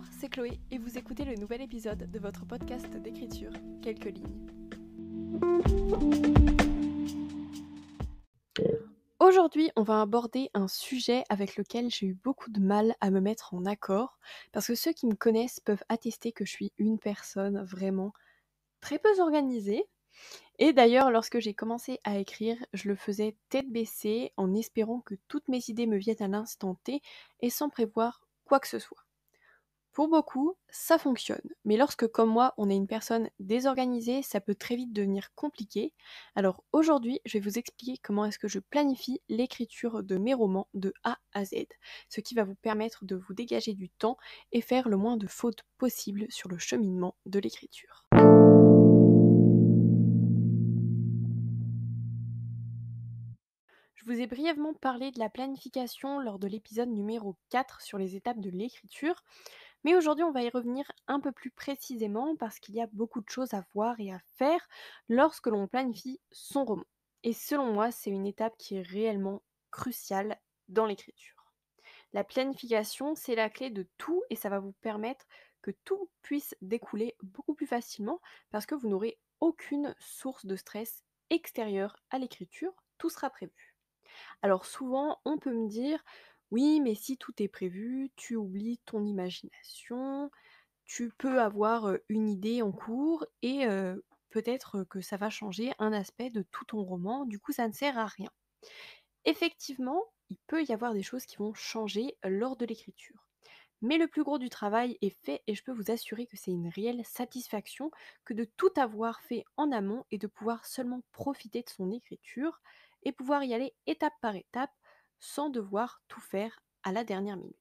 Bonjour, c'est Chloé et vous écoutez le nouvel épisode de votre podcast d'écriture, Quelques lignes. Aujourd'hui, on va aborder un sujet avec lequel j'ai eu beaucoup de mal à me mettre en accord, parce que ceux qui me connaissent peuvent attester que je suis une personne vraiment très peu organisée. Et d'ailleurs, lorsque j'ai commencé à écrire, je le faisais tête baissée en espérant que toutes mes idées me viennent à l'instant T et sans prévoir quoi que ce soit. Pour beaucoup, ça fonctionne, mais lorsque comme moi, on est une personne désorganisée, ça peut très vite devenir compliqué. Alors aujourd'hui, je vais vous expliquer comment est-ce que je planifie l'écriture de mes romans de A à Z, ce qui va vous permettre de vous dégager du temps et faire le moins de fautes possible sur le cheminement de l'écriture. Je vous ai brièvement parlé de la planification lors de l'épisode numéro 4 sur les étapes de l'écriture, mais aujourd'hui on va y revenir un peu plus précisément parce qu'il y a beaucoup de choses à voir et à faire lorsque l'on planifie son roman. Et selon moi, c'est une étape qui est réellement cruciale dans l'écriture. La planification, c'est la clé de tout et ça va vous permettre que tout puisse découler beaucoup plus facilement parce que vous n'aurez aucune source de stress extérieure à l'écriture, tout sera prévu. Alors souvent, on peut me dire: «Oui, mais si tout est prévu, tu oublies ton imagination, tu peux avoir, une idée en cours et peut-être que ça va changer un aspect de tout ton roman, du coup ça ne sert à rien». Effectivement, il peut y avoir des choses qui vont changer lors de l'écriture. Mais le plus gros du travail est fait et je peux vous assurer que c'est une réelle satisfaction que de tout avoir fait en amont et de pouvoir seulement profiter de son écriture et pouvoir y aller étape par étape sans devoir tout faire à la dernière minute.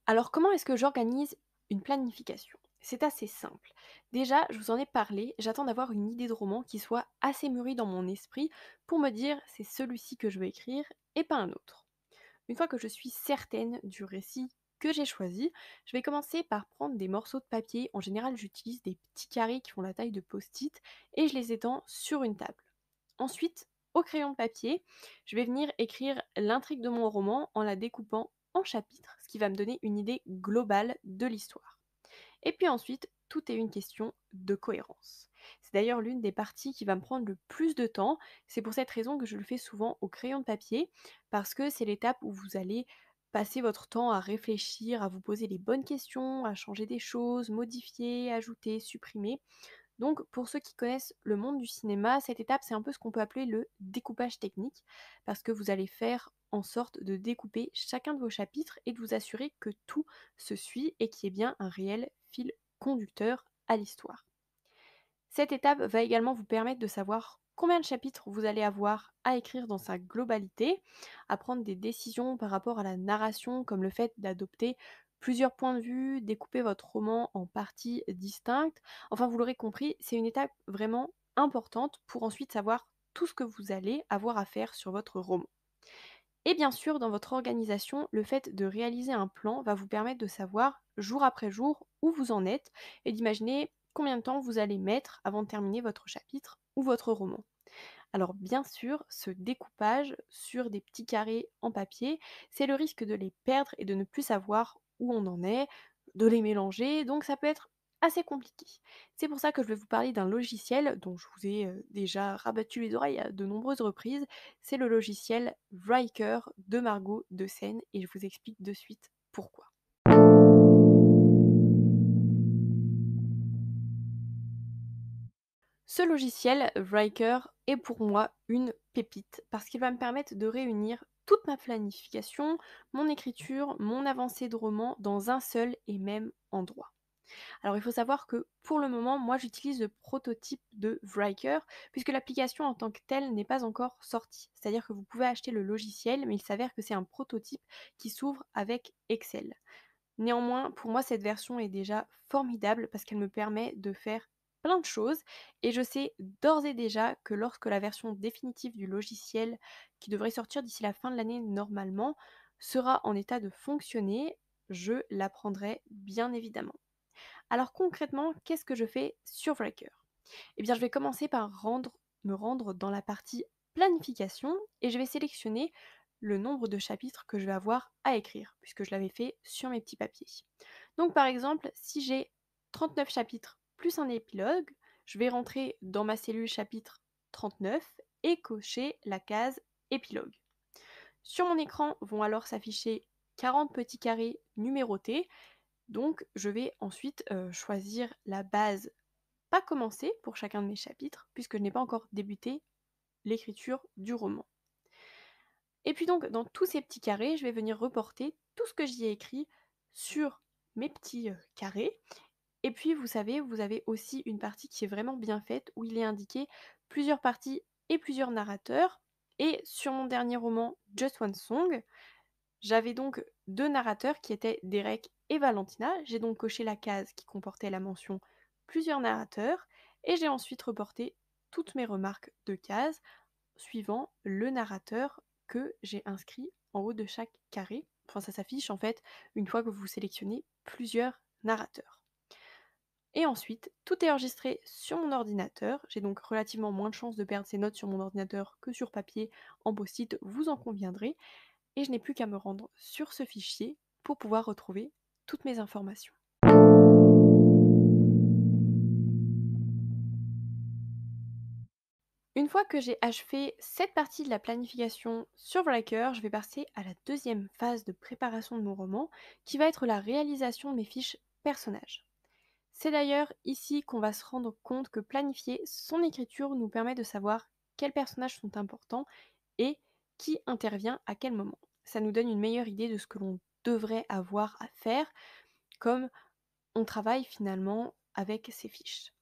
Alors comment est-ce que j'organise une planification? C'est assez simple. Déjà, je vous en ai parlé, j'attends d'avoir une idée de roman qui soit assez mûrie dans mon esprit pour me dire c'est celui-ci que je veux écrire et pas un autre. Une fois que je suis certaine du récit que j'ai choisi, je vais commencer par prendre des morceaux de papier. En général, j'utilise des petits carrés qui font la taille de post-it et je les étends sur une table. Ensuite, au crayon de papier, je vais venir écrire l'intrigue de mon roman en la découpant en chapitres, ce qui va me donner une idée globale de l'histoire. Et puis ensuite, tout est une question de cohérence. C'est d'ailleurs l'une des parties qui va me prendre le plus de temps. C'est pour cette raison que je le fais souvent au crayon de papier, parce que c'est l'étape où vous allez passer votre temps à réfléchir, à vous poser les bonnes questions, à changer des choses, modifier, ajouter, supprimer. Donc pour ceux qui connaissent le monde du cinéma, cette étape c'est un peu ce qu'on peut appeler le découpage technique, parce que vous allez faire en sorte de découper chacun de vos chapitres et de vous assurer que tout se suit et qu'il y ait bien un réel fil conducteur à l'histoire. Cette étape va également vous permettre de savoir combien de chapitres vous allez avoir à écrire dans sa globalité, à prendre des décisions par rapport à la narration, comme le fait d'adopter plusieurs points de vue, découper votre roman en parties distinctes. Enfin, vous l'aurez compris, c'est une étape vraiment importante pour ensuite savoir tout ce que vous allez avoir à faire sur votre roman. Et bien sûr, dans votre organisation, le fait de réaliser un plan va vous permettre de savoir jour après jour où vous en êtes et d'imaginer combien de temps vous allez mettre avant de terminer votre chapitre ou votre roman. Alors bien sûr, ce découpage sur des petits carrés en papier, c'est le risque de les perdre et de ne plus savoir où on en est, de les mélanger, donc ça peut être assez compliqué. C'est pour ça que je vais vous parler d'un logiciel dont je vous ai déjà rabattu les oreilles à de nombreuses reprises. C'est le logiciel Writer de Margot de Seine et je vous explique de suite pourquoi. Ce logiciel, Writer, est pour moi une pépite parce qu'il va me permettre de réunir toute ma planification, mon écriture, mon avancée de roman dans un seul et même endroit. Alors il faut savoir que pour le moment, moi j'utilise le prototype de Writer puisque l'application en tant que telle n'est pas encore sortie. C'est-à-dire que vous pouvez acheter le logiciel, mais il s'avère que c'est un prototype qui s'ouvre avec Excel. Néanmoins, pour moi, cette version est déjà formidable parce qu'elle me permet de faire plein de choses et je sais d'ores et déjà que lorsque la version définitive du logiciel, qui devrait sortir d'ici la fin de l'année normalement, sera en état de fonctionner, je la prendrai bien évidemment. Alors concrètement, qu'est-ce que je fais sur Writer? Eh bien, je vais commencer par me rendre dans la partie planification et je vais sélectionner le nombre de chapitres que je vais avoir à écrire, puisque je l'avais fait sur mes petits papiers. Donc par exemple, si j'ai 39 chapitres plus un épilogue, je vais rentrer dans ma cellule chapitre 39 et cocher la case épilogue. Sur mon écran vont alors s'afficher 40 petits carrés numérotés, donc je vais ensuite choisir la base pas commencée pour chacun de mes chapitres, puisque je n'ai pas encore débuté l'écriture du roman. Et puis donc, dans tous ces petits carrés, je vais venir reporter tout ce que j'y ai écrit sur mes petits carrés. Et puis, vous savez, vous avez aussi une partie qui est vraiment bien faite, où il est indiqué plusieurs parties et plusieurs narrateurs. Et sur mon dernier roman, Just One Song, j'avais donc 2 narrateurs qui étaient Derek et Valentina. J'ai donc coché la case qui comportait la mention plusieurs narrateurs. Et j'ai ensuite reporté toutes mes remarques de case suivant le narrateur que j'ai inscrit en haut de chaque carré. Enfin, ça s'affiche en fait une fois que vous sélectionnez plusieurs narrateurs. Et ensuite, tout est enregistré sur mon ordinateur. J'ai donc relativement moins de chances de perdre ces notes sur mon ordinateur que sur papier en post-it, vous en conviendrez. Et je n'ai plus qu'à me rendre sur ce fichier pour pouvoir retrouver toutes mes informations. Une fois que j'ai achevé cette partie de la planification sur Writer, je vais passer à la deuxième phase de préparation de mon roman, qui va être la réalisation de mes fiches personnages. C'est d'ailleurs ici qu'on va se rendre compte que planifier son écriture nous permet de savoir quels personnages sont importants et qui intervient à quel moment. Ça nous donne une meilleure idée de ce que l'on devrait avoir à faire, comme on travaille finalement avec ces fiches.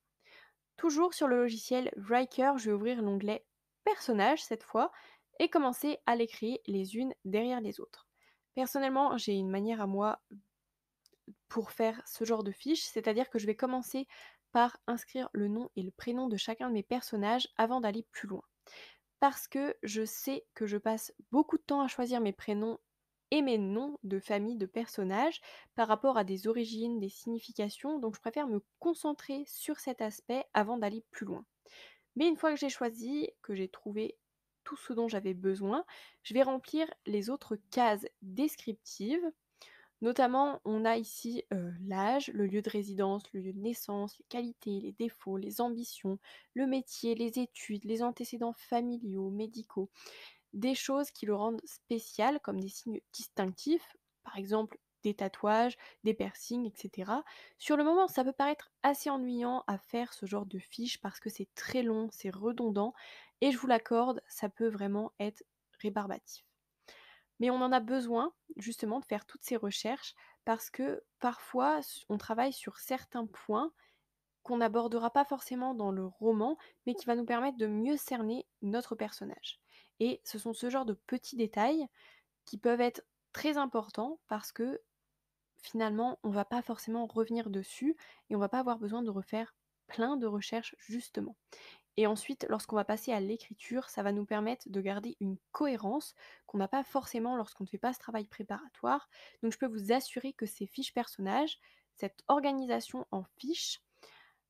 Toujours sur le logiciel Writer, je vais ouvrir l'onglet Personnages cette fois et commencer à les créer les unes derrière les autres. Personnellement, j'ai une manière à moi pour faire ce genre de fiche, c'est-à-dire que je vais commencer par inscrire le nom et le prénom de chacun de mes personnages avant d'aller plus loin. Parce que je sais que je passe beaucoup de temps à choisir mes prénoms et mes noms de famille de personnages par rapport à des origines, des significations, donc je préfère me concentrer sur cet aspect avant d'aller plus loin. Mais une fois que j'ai choisi, que j'ai trouvé tout ce dont j'avais besoin, je vais remplir les autres cases descriptives. Notamment, on a ici l'âge, le lieu de résidence, le lieu de naissance, les qualités, les défauts, les ambitions, le métier, les études, les antécédents familiaux, médicaux, des choses qui le rendent spécial comme des signes distinctifs, par exemple des tatouages, des piercings, etc. Sur le moment, ça peut paraître assez ennuyant à faire ce genre de fiche parce que c'est très long, c'est redondant, et je vous l'accorde, ça peut vraiment être rébarbatif. Mais on en a besoin justement de faire toutes ces recherches parce que parfois on travaille sur certains points qu'on n'abordera pas forcément dans le roman, mais qui va nous permettre de mieux cerner notre personnage. Et ce sont ce genre de petits détails qui peuvent être très importants parce que finalement, on ne va pas forcément revenir dessus et on ne va pas avoir besoin de refaire plein de recherches justement. Et ensuite, lorsqu'on va passer à l'écriture, ça va nous permettre de garder une cohérence qu'on n'a pas forcément lorsqu'on ne fait pas ce travail préparatoire. Donc je peux vous assurer que ces fiches personnages, cette organisation en fiches,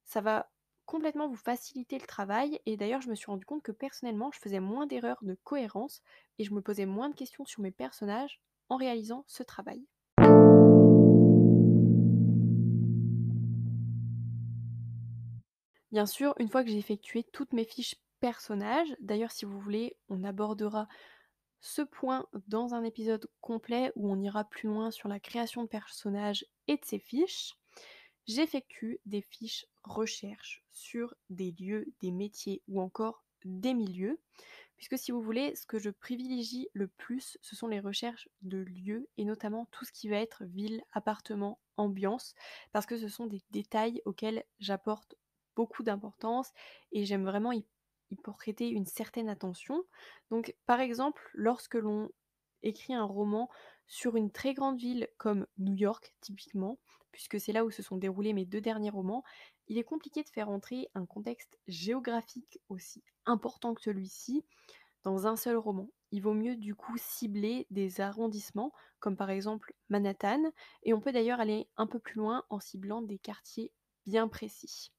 ça va complètement vous faciliter le travail. Et d'ailleurs, je me suis rendu compte que personnellement, je faisais moins d'erreurs de cohérence et je me posais moins de questions sur mes personnages en réalisant ce travail. Bien sûr, une fois que j'ai effectué toutes mes fiches personnages, d'ailleurs si vous voulez, on abordera ce point dans un épisode complet où on ira plus loin sur la création de personnages et de ses fiches. J'effectue des fiches recherche sur des lieux, des métiers ou encore des milieux, puisque si vous voulez, ce que je privilégie le plus, ce sont les recherches de lieux et notamment tout ce qui va être ville, appartement, ambiance, parce que ce sont des détails auxquels j'apporte beaucoup d'importance et j'aime vraiment y porter une certaine attention. Donc par exemple, lorsque l'on écrit un roman sur une très grande ville comme New York typiquement, puisque c'est là où se sont déroulés mes 2 derniers romans, il est compliqué de faire entrer un contexte géographique aussi important que celui-ci dans un seul roman. Il vaut mieux du coup cibler des arrondissements, comme par exemple Manhattan, et on peut d'ailleurs aller un peu plus loin en ciblant des quartiers bien précis.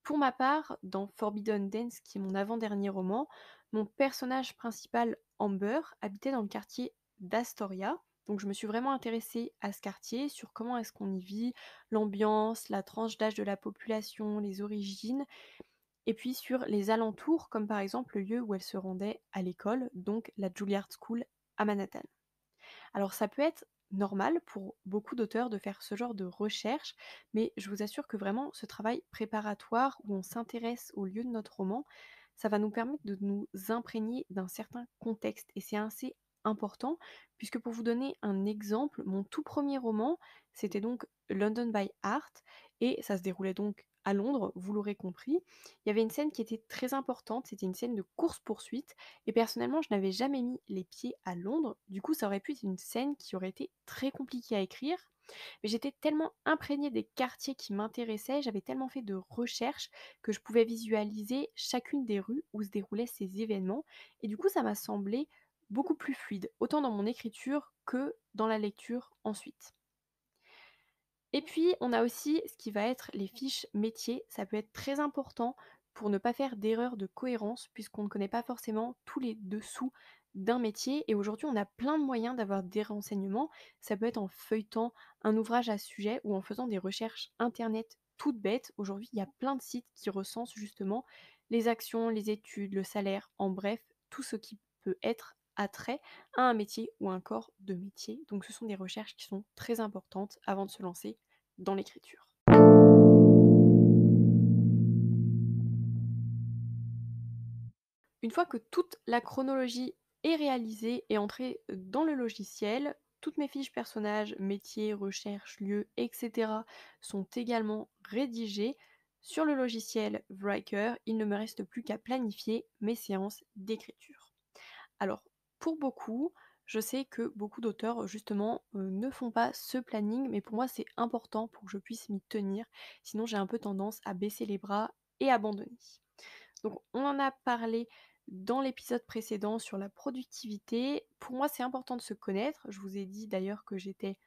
Pour ma part, dans Forbidden Dance, qui est mon avant-dernier roman, mon personnage principal Amber habitait dans le quartier d'Astoria. Donc je me suis vraiment intéressée à ce quartier, sur comment est-ce qu'on y vit, l'ambiance, la tranche d'âge de la population, les origines, et puis sur les alentours, comme par exemple le lieu où elle se rendait à l'école, donc la Juilliard School à Manhattan. Alors ça peut être normal pour beaucoup d'auteurs de faire ce genre de recherche, mais je vous assure que vraiment ce travail préparatoire où on s'intéresse au lieu de notre roman, ça va nous permettre de nous imprégner d'un certain contexte et c'est assez important puisque pour vous donner un exemple, mon tout premier roman, c'était donc London by Art et ça se déroulait donc à Londres, vous l'aurez compris. Il y avait une scène qui était très importante, c'était une scène de course-poursuite et personnellement, je n'avais jamais mis les pieds à Londres. Du coup, ça aurait pu être une scène qui aurait été très compliquée à écrire. Mais j'étais tellement imprégnée des quartiers qui m'intéressaient, j'avais tellement fait de recherches que je pouvais visualiser chacune des rues où se déroulaient ces événements. Et du coup, ça m'a semblé beaucoup plus fluide, autant dans mon écriture que dans la lecture ensuite. Et puis, on a aussi ce qui va être les fiches métiers. Ça peut être très important pour ne pas faire d'erreur de cohérence, puisqu'on ne connaît pas forcément tous les dessous d'un métier. Et aujourd'hui, on a plein de moyens d'avoir des renseignements. Ça peut être en feuilletant un ouvrage à ce sujet ou en faisant des recherches internet toutes bêtes. Aujourd'hui, il y a plein de sites qui recensent justement les actions, les études, le salaire, en bref, tout ce qui peut être attrait à un métier ou un corps de métier. Donc ce sont des recherches qui sont très importantes avant de se lancer dans l'écriture. Une fois que toute la chronologie est réalisée et entrée dans le logiciel, toutes mes fiches personnages, métiers, recherches, lieux, etc. sont également rédigées sur le logiciel Writer. Il ne me reste plus qu'à planifier mes séances d'écriture. Alors, pour beaucoup, je sais que beaucoup d'auteurs, justement, ne font pas ce planning, mais pour moi, c'est important pour que je puisse m'y tenir. Sinon, j'ai un peu tendance à baisser les bras et abandonner. Donc, on en a parlé dans l'épisode précédent sur la productivité. Pour moi, c'est important de se connaître. Je vous ai dit d'ailleurs que j'étais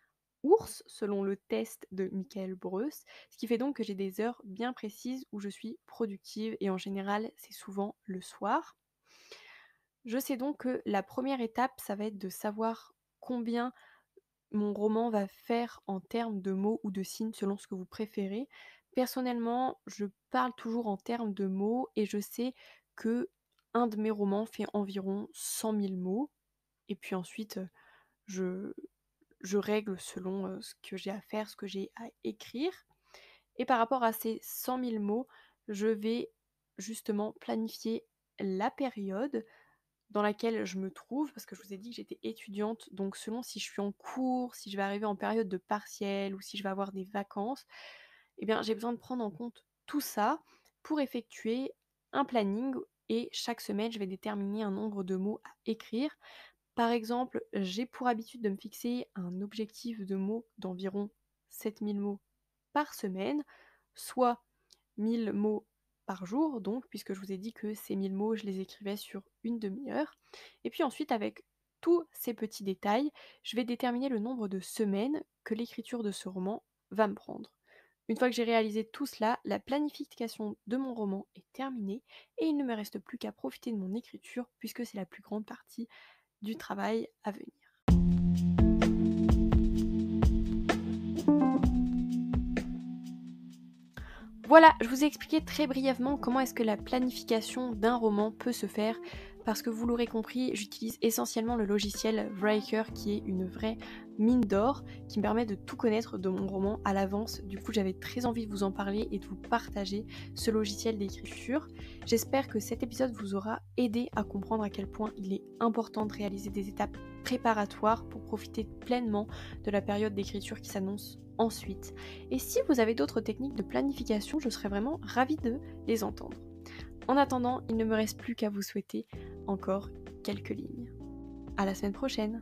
ours, selon le test de Michael Breus, ce qui fait donc que j'ai des heures bien précises où je suis productive et en général, c'est souvent le soir. Je sais donc que la première étape, ça va être de savoir combien mon roman va faire en termes de mots ou de signes selon ce que vous préférez. Personnellement, je parle toujours en termes de mots et je sais que un de mes romans fait environ 100 000 mots. Et puis ensuite, je, je règle selon ce que j'ai à faire, ce que j'ai à écrire. Et par rapport à ces 100 000 mots, je vais justement planifier la période dans laquelle je me trouve, parce que je vous ai dit que j'étais étudiante, donc selon si je suis en cours, si je vais arriver en période de partiel ou si je vais avoir des vacances, eh bien j'ai besoin de prendre en compte tout ça pour effectuer un planning et chaque semaine je vais déterminer un nombre de mots à écrire. Par exemple, j'ai pour habitude de me fixer un objectif de mots d'environ 7000 mots par semaine, soit 1000 mots par jour, donc, puisque je vous ai dit que ces 1000 mots, je les écrivais sur une demi-heure. Et puis ensuite, avec tous ces petits détails, je vais déterminer le nombre de semaines que l'écriture de ce roman va me prendre. Une fois que j'ai réalisé tout cela, la planification de mon roman est terminée et il ne me reste plus qu'à profiter de mon écriture puisque c'est la plus grande partie du travail à venir. Voilà, je vous ai expliqué très brièvement comment est-ce que la planification d'un roman peut se faire, parce que vous l'aurez compris, j'utilise essentiellement le logiciel Writer qui est une vraie mine d'or, qui me permet de tout connaître de mon roman à l'avance. Du coup, j'avais très envie de vous en parler et de vous partager ce logiciel d'écriture. J'espère que cet épisode vous aura aidé à comprendre à quel point il est important de réaliser des étapes préparatoires pour profiter pleinement de la période d'écriture qui s'annonce ensuite. Et si vous avez d'autres techniques de planification, je serais vraiment ravie de les entendre. En attendant, il ne me reste plus qu'à vous souhaiter encore quelques lignes. À la semaine prochaine!